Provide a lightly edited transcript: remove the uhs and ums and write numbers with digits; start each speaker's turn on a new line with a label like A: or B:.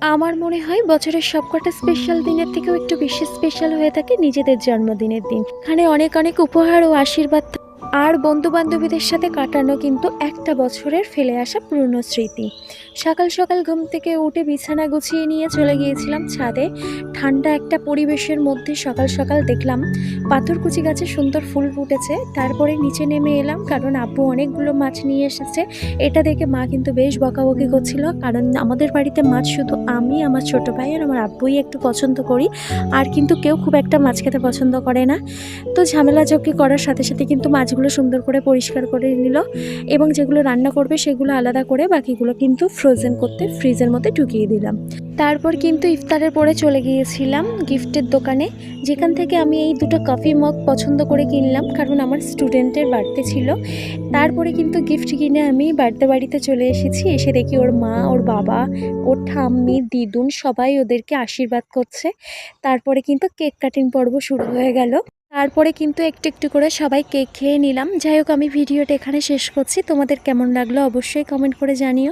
A: আমার মনে হয় বছরের সবকটা স্পেশাল দিনের থেকেও একটু বেশি স্পেশাল হয়ে থাকে নিজেদের জন্মদিনের দিন। এখানে অনেক অনেক উপহার ও আশীর্বাদ আর বন্ধু বান্ধবীদের সাথে কাটানো কিন্তু একটা বছরের ফেলে আসা পুরনো স্মৃতি। সকাল সকাল ঘুম থেকে উঠে বিছানা গুছিয়ে নিয়ে চলে গিয়েছিলাম ছাদে। ঠান্ডা একটা পরিবেশের মধ্যে সকাল সকাল দেখলাম পাথরকুচি গাছে সুন্দর ফুল ফুটেছে। তারপরে নিচে নেমে এলাম কারণ আব্বু অনেকগুলো মাছ নিয়ে এসেছে। এটা দেখে মা কিন্তু বেশ বকাবকি করছিল, কারণ আমাদের বাড়িতে মাছ শুধু আমি, আমার ছোট ভাই আর আমার আব্বুই একটু পছন্দ করি, আর কিন্তু কেউ খুব একটা মাছ খেতে পছন্দ করে না। তো ঝামেলা ঝক্কি করার সাথে সাথে কিন্তু মাছগুলো সুন্দর করে পরিষ্কার করে নিল এবং যেগুলো রান্না করবে সেগুলো আলাদা করে বাকিগুলো কিন্তু ফ্রোজেন করতে ফ্রিজের মধ্যে ঢুকিয়ে দিলাম। তারপর কিন্তু ইফতারের পরে চলে গিয়েছিলাম গিফটের দোকানে, যেখান থেকে আমি এই দুটো কফি মগ পছন্দ করে কিনলাম কারণ আমার স্টুডেন্টের বার্থডে ছিল। তারপরে কিন্তু গিফট কিনে আমি বার্থডে বাড়িতে চলে এসেছি। এসে দেখি ওর মা, ওর বাবা, ওর ঠাম্মি, দিদুন সবাই ওদেরকে আশীর্বাদ করছে। তারপরে কিন্তু কেক কাটিং পর্ব শুরু হয়ে গেল। তারপরে কিন্তু একটু একটু করে সবাই কেক খেয়ে নিলাম। যাই হোক, আমি ভিডিওটা এখানে শেষ করছি। তোমাদের কেমন লাগলো অবশ্যই কমেন্ট করে জানিও।